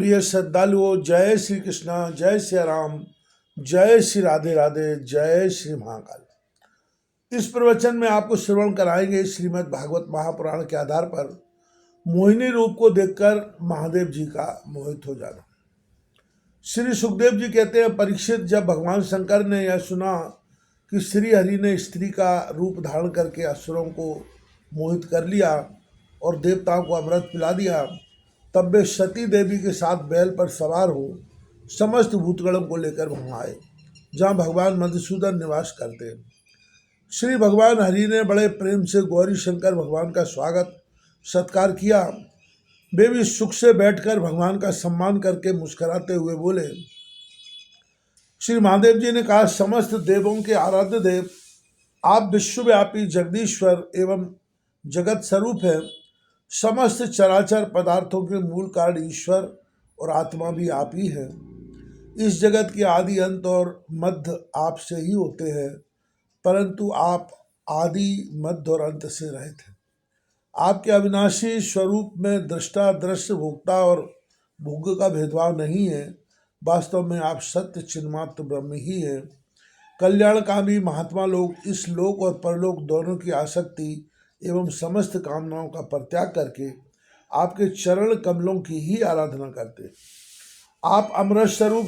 प्रिय श्रद्धालुओं, जय श्री कृष्णा, जय श्री राम, जय श्री राधे राधे, जय श्री महाकाल। इस प्रवचन में आपको श्रवण कराएंगे श्रीमद् भागवत महापुराण के आधार पर मोहिनी रूप को देखकर महादेव जी का मोहित हो जाना। श्री सुखदेव जी कहते हैं, परीक्षित, जब भगवान शंकर ने यह सुना कि श्री हरि ने स्त्री का रूप धारण करके असुरों को मोहित कर लिया और देवताओं को अमृत पिला दिया, तब वे सती देवी के साथ बैल पर सवार हो समस्त भूतगणों को लेकर वहाँ आए जहाँ भगवान मधुसूदन निवास करते हैं। श्री भगवान हरि ने बड़े प्रेम से गौरी शंकर भगवान का स्वागत सत्कार किया। वे भी सुख से बैठकर भगवान का सम्मान करके मुस्कुराते हुए बोले। श्री महादेव जी ने कहा, समस्त देवों के आराध्य देव, आप विश्वव्यापी जगदीश्वर एवं जगत स्वरूप हैं। समस्त चराचर पदार्थों के मूल कारण ईश्वर और आत्मा भी आप ही हैं। इस जगत के आदि अंत और मध्य आपसे ही होते हैं, परंतु आप आदि मध्य और अंत से रहित हैं। आपके अविनाशी स्वरूप में दृष्टा, दृश्य, भोक्ता और भोग्य का भेदभाव नहीं है। वास्तव में आप सत्य चिन्मात्र ब्रह्म ही हैं। कल्याणकामी महात्मा लोग इस लोक और परलोक दोनों की आसक्ति एवं समस्त कामनाओं का परित्याग करके आपके चरण कमलों की ही आराधना करते हैं। आप अमृत स्वरूप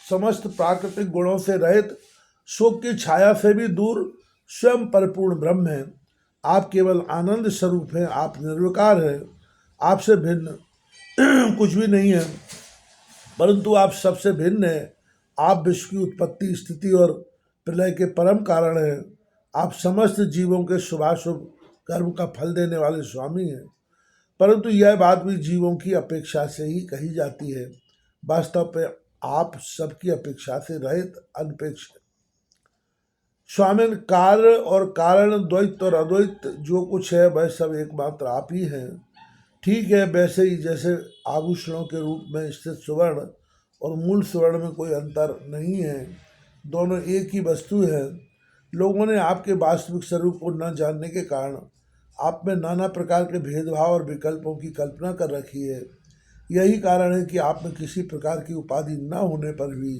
समस्त प्राकृतिक गुणों से रहित, शोक की छाया से भी दूर, स्वयं परिपूर्ण ब्रह्म हैं। आप केवल आनंद स्वरूप हैं। आप निर्विकार हैं। आपसे भिन्न कुछ भी नहीं है, परंतु आप सबसे भिन्न हैं। आप विश्व की उत्पत्ति, स्थिति और प्रलय के परम कारण हैं। आप समस्त जीवों के शुभाशुभ कर्म का फल देने वाले स्वामी हैं, परंतु यह बात भी जीवों की अपेक्षा से ही कही जाती है। वास्तव में आप सबकी अपेक्षा से रहित, अनपेक्ष हैं। स्वामिन, कार्य और कारण, द्वैत और अद्वैत जो कुछ है वह सब एकमात्र आप ही हैं। ठीक है, वैसे ही जैसे आभूषणों के रूप में स्थित सुवर्ण और मूल सुवर्ण में कोई अंतर नहीं है, दोनों एक ही वस्तु है। लोगों ने आपके वास्तविक स्वरूप को न जानने के कारण आप में नाना प्रकार के भेदभाव और विकल्पों की कल्पना कर रखी है। यही कारण है कि आप में किसी प्रकार की उपाधि न होने पर भी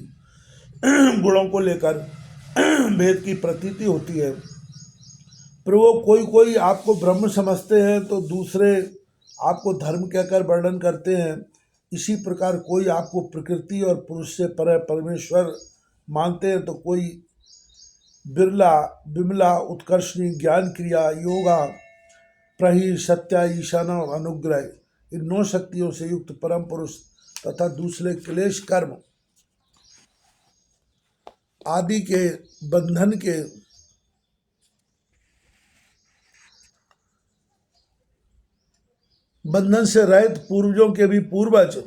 गुणों को लेकर भेद की प्रतीति होती है। प्रभु, कोई आपको ब्रह्म समझते हैं तो दूसरे आपको धर्म कहकर वर्णन करते हैं। इसी प्रकार कोई आपको प्रकृति और पुरुष से परे परमेश्वर मानते हैं तो कोई बिरला, विमला, उत्कर्षणी, ज्ञान क्रिया, योगा, प्रही, सत्या, ईशाना और अनुग्रह, इन 9 शक्तियों से युक्त परम पुरुष तथा दूसरे क्लेश कर्म आदि के बंधन से रहित पूर्वजों के भी पूर्वज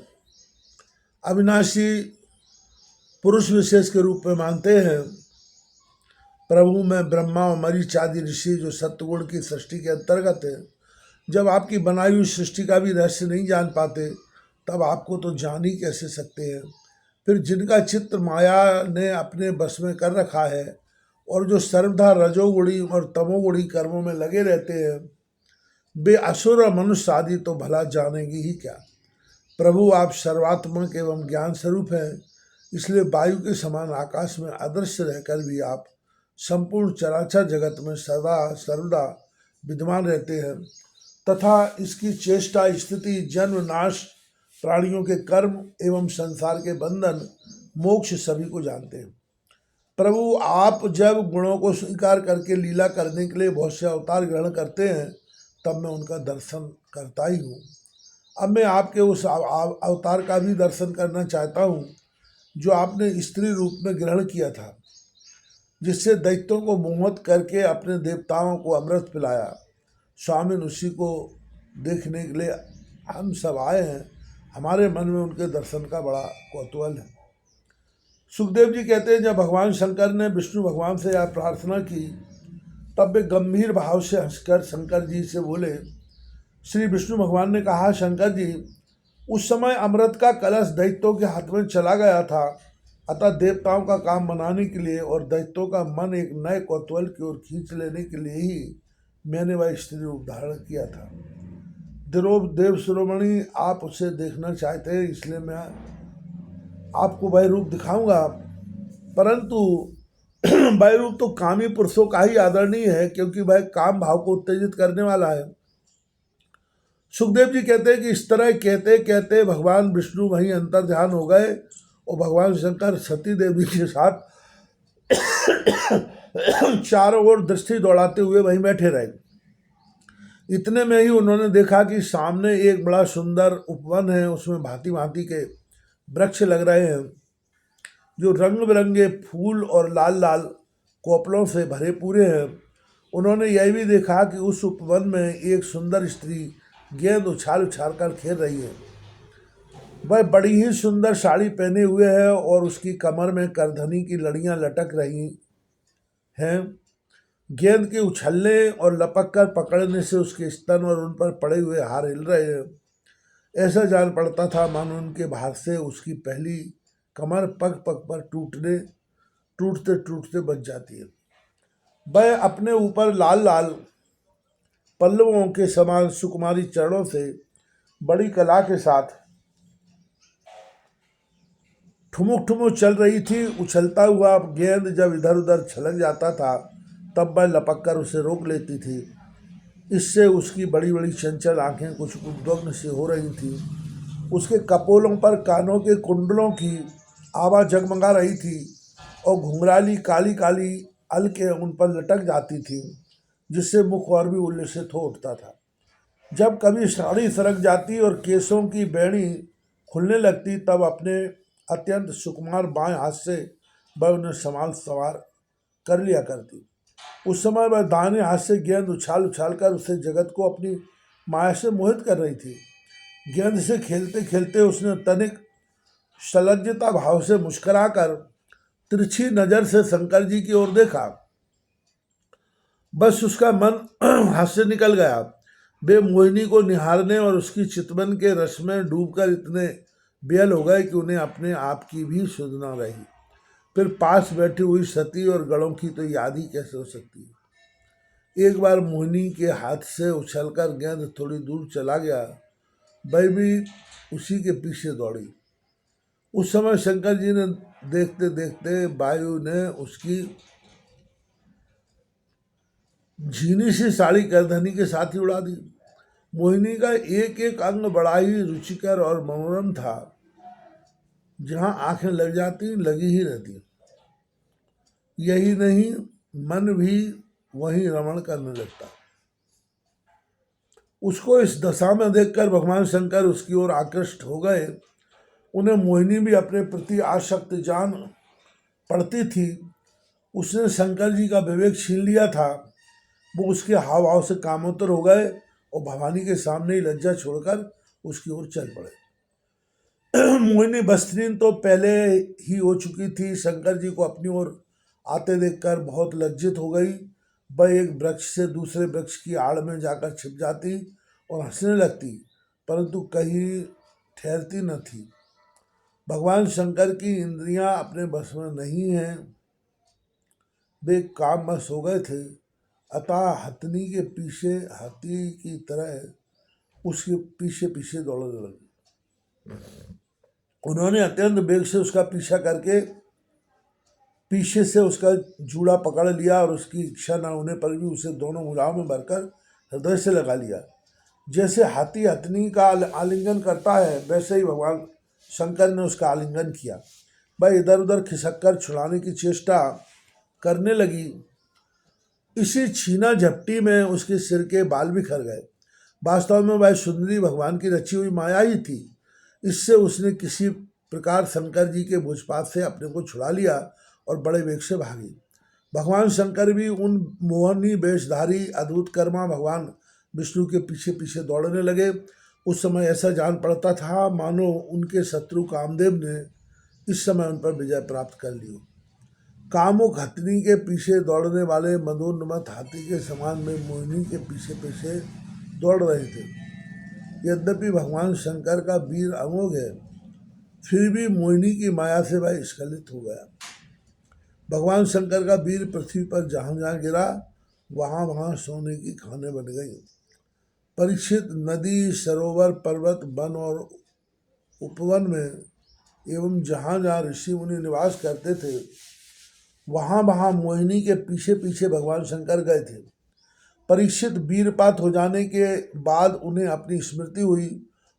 अविनाशी पुरुष विशेष के रूप में मानते हैं। प्रभु में ब्रह्मा और मरीच आदि ऋषि जो सत्वगुण की सृष्टि के अंतर्गत है, जब आपकी बनाई हुई सृष्टि का भी रहस्य नहीं जान पाते, तब आपको तो जान ही कैसे सकते हैं। फिर जिनका चित्त माया ने अपने बस में कर रखा है और जो सर्वदा रजोगुणी और तमोगुणी कर्मों में लगे रहते हैं, वे असुर और मनुष्य आदि तो भला जानेंगे ही क्या। प्रभु, आप सर्वात्मक एवं ज्ञान स्वरूप हैं, इसलिए वायु के समान आकाश में अदृश्य रहकर भी आप संपूर्ण चराचर जगत में सदा सर्वदा विद्यमान रहते हैं तथा इसकी चेष्टा, स्थिति, जन्म, नाश, प्राणियों के कर्म एवं संसार के बंधन, मोक्ष सभी को जानते हैं। प्रभु, आप जब गुणों को स्वीकार करके लीला करने के लिए बहुत से अवतार ग्रहण करते हैं, तब मैं उनका दर्शन करता ही हूँ। अब मैं आपके उस अवतार का भी दर्शन करना चाहता हूँ जो आपने स्त्री रूप में ग्रहण किया था, जिससे दैत्यों को मोहित करके अपने देवताओं को अमृत पिलाया। स्वामिन, उसी को देखने के लिए हम सब आए हैं। हमारे मन में उनके दर्शन का बड़ा कौतूहल है। सुखदेव जी कहते हैं, जब भगवान शंकर ने विष्णु भगवान से यह प्रार्थना की, तब वे गंभीर भाव से हंसकर शंकर जी से बोले। श्री विष्णु भगवान ने कहा, शंकर जी, उस समय अमृत का कलश दैत्यों के हाथ में चला गया था, अतः देवताओं का काम बनाने के लिए और दैत्यों का मन एक नए कौतूहल की ओर खींच लेने के लिए ही मैंने वह स्त्री रूप धारण किया था। देव शिरोमणि आप उसे देखना चाहते हैं, इसलिए मैं आपको वह रूप दिखाऊंगा। परंतु वह रूप तो कामी पुरुषों का ही आदरणीय है, क्योंकि वह काम भाव को उत्तेजित करने वाला है। सुखदेव जी कहते हैं कि इस तरह कहते कहते भगवान विष्णु वहीं अंतर ध्यान हो गए और भगवान शंकर सती देवी के साथ चारों ओर दृष्टि दौड़ाते हुए वहीं बैठे रहे। इतने में ही उन्होंने देखा कि सामने एक बड़ा सुंदर उपवन है, उसमें भांति भांति के वृक्ष लग रहे हैं जो रंग बिरंगे फूल और लाल लाल कोपलों से भरे पूरे हैं। उन्होंने यह भी देखा कि उस उपवन में एक सुंदर स्त्री गेंद उछाल उछाल कर खेल रही है। वह बड़ी ही सुंदर साड़ी पहने हुए है और उसकी कमर में करधनी की लड़ियां लटक रही हैं। गेंद के उछलने और लपक कर पकड़ने से उसके स्तन और उन पर पड़े हुए हार हिल रहे हैं। ऐसा जान पड़ता था मानो उनके भार से उसकी पहली कमर पग पग पर टूटते टूटते बच जाती है। वह अपने ऊपर लाल लाल पल्लवों के समान सुकुमारी चरणों से बड़ी कला के साथ ठुमुक ठुमुक चल रही थी। उछलता हुआ गेंद जब इधर उधर छलक जाता था तब वह लपक कर उसे रोक लेती थी। इससे उसकी बड़ी बड़ी चंचल आंखें कुछ उद्विग्न सी हो रही थी। उसके कपोलों पर कानों के कुंडलों की आभा जगमगा रही थी और घुंघराली काली काली अलकें उन पर लटक जाती थी, जिससे मुख और भी उल्लसित हो उठता था। जब कभी साड़ी सरक जाती और केसों की बेड़ी खुलने लगती तब अपने अत्यंत सुकुमार बाएं हाथ से वह उन्हें सवार कर लिया करती। उस समय वह दाहिने हाथ से गेंद उछाल उछाल कर उसे जगत को अपनी माया से मोहित कर रही थी। गेंद से खेलते खेलते उसने तनिक सलज्जता भाव से मुस्कुराकर तिरछी नजर से शंकर जी की ओर देखा। बस उसका मन हाथ से निकल गया। वे मोहिनी को निहारने और उसकी चितवन के रस में डूबकर इतने बेहल हो गए कि उन्हें अपने आप की भी सुध न रही। फिर पास बैठी हुई सती और गणों की तो याद ही कैसे हो सकती है। एक बार मोहिनी के हाथ से उछलकर गेंद थोड़ी दूर चला गया, वह भी उसी के पीछे दौड़ी। उस समय शंकर जी ने देखते देखते वायु ने उसकी झीनी सी साड़ी करधनी के साथ ही उड़ा दी। मोहिनी का एक एक अंग बड़ा ही रुचिकर और मनोरम था। जहाँ आंखें लग जाती लगी ही रहती। यही नहीं, मन भी वहीं रमण करने लगता। उसको इस दशा में देखकर भगवान शंकर उसकी ओर आकृष्ट हो गए। उन्हें मोहिनी भी अपने प्रति आसक्त जान पड़ती थी। उसने शंकर जी का विवेक छीन लिया था। वो उसके हाव भाव से कामोत्तर हो गए और भवानी के सामने ही लज्जा छोड़कर उसकी ओर चल पड़े। मोहिनी बस्त्रीन तो पहले ही हो चुकी थी। शंकर जी को अपनी ओर आते देखकर बहुत लज्जित हो गई। वह एक वृक्ष से दूसरे वृक्ष की आड़ में जाकर छिप जाती और हंसने लगती, परंतु कहीं ठहरती न थी। भगवान शंकर की इंद्रियां अपने बस में नहीं हैं। वे काम बस हो गए थे, अतः हथनी के पीछे हाथी की तरह उसके पीछे पीछे दौड़ने लगे। उन्होंने अत्यंत वेग से उसका पीछा करके पीछे से उसका जूड़ा पकड़ लिया और उसकी इच्छा न होने पर भी उसे दोनों भुजाओं में भरकर हृदय से लगा लिया। जैसे हाथी हथनी का आलिंगन करता है, वैसे ही भगवान शंकर ने उसका आलिंगन किया। वह इधर उधर खिसक कर छुड़ाने की चेष्टा करने लगी। इसी छीना झपटी में उसके सिर के बाल बिखर गए। वास्तव में वह सुंदरी भगवान की रची हुई माया ही थी। इससे उसने किसी प्रकार शंकर जी के भुजपात से अपने को छुड़ा लिया और बड़े वेग से भागी। भगवान शंकर भी उन मोहनी वेशधारी अद्भुत कर्मा भगवान विष्णु के पीछे पीछे दौड़ने लगे। उस समय ऐसा जान पड़ता था मानो उनके शत्रु कामदेव ने इस समय उन पर विजय प्राप्त कर ली हो। कामुक हथनी के पीछे दौड़ने वाले मदोन्मत्त हाथी के समान में मोहिनी के पीछे पीछे दौड़ रहे थे। यद्यपि भगवान शंकर का वीर अमोघ है, फिर भी मोहिनी की माया से वह स्खलित हो गया। भगवान शंकर का वीर पृथ्वी पर जहाँ जहाँ गिरा वहाँ वहाँ सोने की खाने बन गई। परीक्षित नदी, सरोवर, पर्वत, वन और उपवन में एवं जहाँ जहाँ ऋषि मुनि निवास करते थे वहाँ वहाँ मोहिनी के पीछे पीछे भगवान शंकर गए थे। परीक्षित वीरपात हो जाने के बाद उन्हें अपनी स्मृति हुई।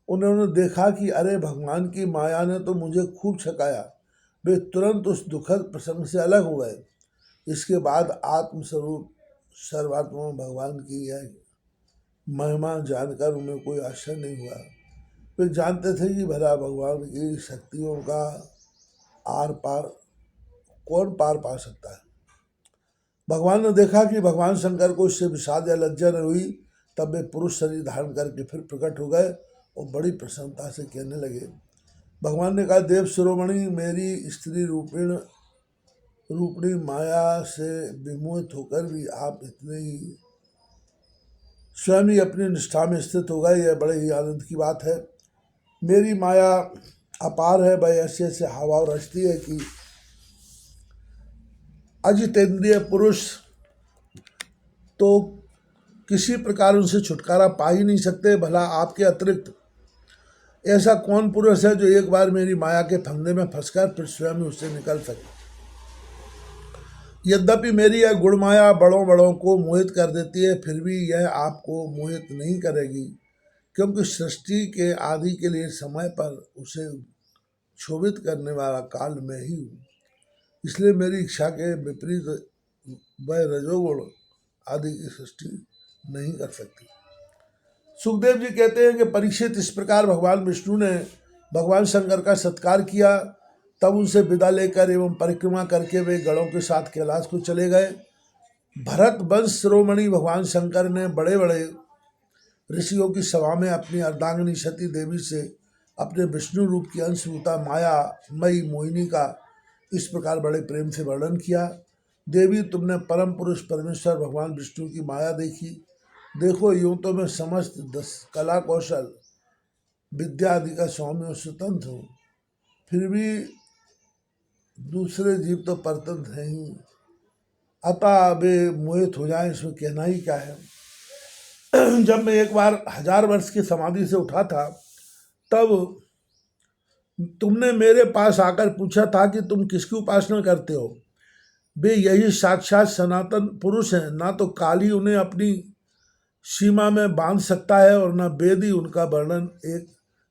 उन्होंने देखा कि अरे भगवान की माया ने तो मुझे खूब छकाया। वे तुरंत उस दुखद प्रसंग से अलग हो गए। इसके बाद आत्मस्वरूप सर्वात्मा भगवान की यह महिमा जानकर उन्हें कोई आश्चर्य नहीं हुआ। वे जानते थे कि भला भगवान की शक्तियों का आर पार कौन पार पा सकता है। भगवान ने देखा कि भगवान शंकर को इससे विषाद या लज्जा न हुई, तब वे पुरुष शरीर धारण करके फिर प्रकट हो गए और बड़ी प्रसन्नता से कहने लगे। भगवान ने कहा, देव शिरोमणि, मेरी स्त्री रूपणी माया से विमोहित होकर भी आप इतने ही स्वयं ही अपनी निष्ठा में स्थित हो गए, यह बड़े ही आनंद की बात है। मेरी माया अपार है, वह ऐसे ऐसे हवा रचती है कि अजितेंद्रिय पुरुष तो किसी प्रकार उनसे छुटकारा पा ही नहीं सकते। भला आपके अतिरिक्त ऐसा कौन पुरुष है जो एक बार मेरी माया के फंदे में फंसकर फिर स्वयं उससे निकल सके। यद्यपि मेरी यह गुण माया बड़ों बड़ों को मोहित कर देती है, फिर भी यह आपको मोहित नहीं करेगी, क्योंकि सृष्टि के आदि के लिए समय पर उसे क्षोभित करने वाला काल में ही हूँ। इसलिए मेरी इच्छा के विपरीत वह रजोगुण आदि की सृष्टि नहीं कर सकती। सुखदेव जी कहते हैं कि परीक्षित, इस प्रकार भगवान विष्णु ने भगवान शंकर का सत्कार किया। तब उनसे विदा लेकर एवं परिक्रमा करके वे गणों के साथ कैलाश को चले गए। भरत वंश शिरोमणि भगवान शंकर ने बड़े बड़े ऋषियों की सभा में अपनी अर्धांगिनी सती देवी से अपने विष्णु रूप की अंशभूता माया मई मोहिनी का इस प्रकार बड़े प्रेम से वर्णन किया। देवी, तुमने परम पुरुष परमेश्वर भगवान विष्णु की माया देखी। देखो, यूं तो मैं समस्त 10 कला कौशल विद्या आदि का स्वामी और स्वतंत्र हूँ, फिर भी दूसरे जीव तो परतंत्र हैं ही, अतः वे मोहित हो जाएं, इसमें कहना ही क्या है। जब मैं एक बार 1000 वर्ष की समाधि से उठा था, तब तुमने मेरे पास आकर पूछा था कि तुम किसकी उपासना करते हो। वे यही साक्षात सनातन पुरुष हैं। ना तो काली उन्हें अपनी सीमा में बांध सकता है और न वेद ही उनका वर्णन एक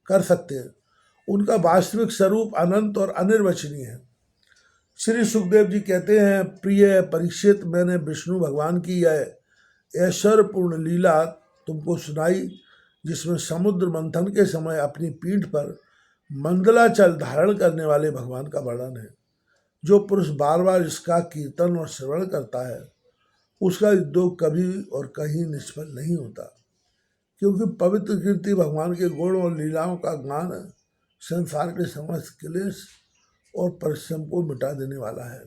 कर सकते हैं। उनका वास्तविक स्वरूप अनंत और अनिर्वचनीय है। श्री सुखदेव जी कहते हैं, प्रिय परीक्षित, मैंने विष्णु भगवान की यह ऐश्वर्यपूर्ण लीला तुमको सुनाई, जिसमें समुद्र मंथन के समय अपनी पीठ पर मंदलाचल धारण करने वाले भगवान का वर्णन है। जो पुरुष बार बार इसका कीर्तन और श्रवण करता है, उसका उद्योग कभी और कहीं निष्फल नहीं होता, क्योंकि पवित्र कीर्ति भगवान के गुण और लीलाओं का ज्ञान संसार के समस्त क्लेश और परिश्रम को मिटा देने वाला है।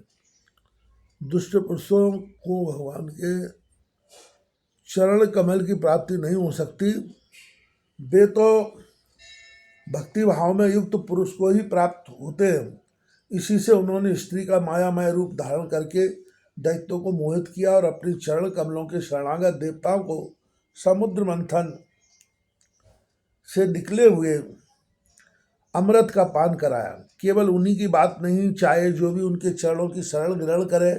दुष्ट पुरुषों को भगवान के चरण कमल की प्राप्ति नहीं हो सकती। वे तो भक्ति भाव में युक्त पुरुष को ही प्राप्त होते हैं। इसी से उन्होंने स्त्री का मायामय रूप धारण करके दैत्यों को मोहित किया और अपनी चरण कमलों के शरणागत देवताओं को समुद्र मंथन से निकले हुए अमृत का पान कराया। केवल उन्हीं की बात नहीं, चाहे जो भी उनके चरणों की शरण ग्रहण करे,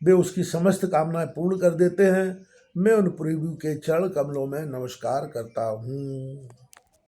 वे उसकी समस्त कामनाएं पूर्ण कर देते हैं। मैं उन प्रभु के चरण कमलों में नमस्कार करता हूँ।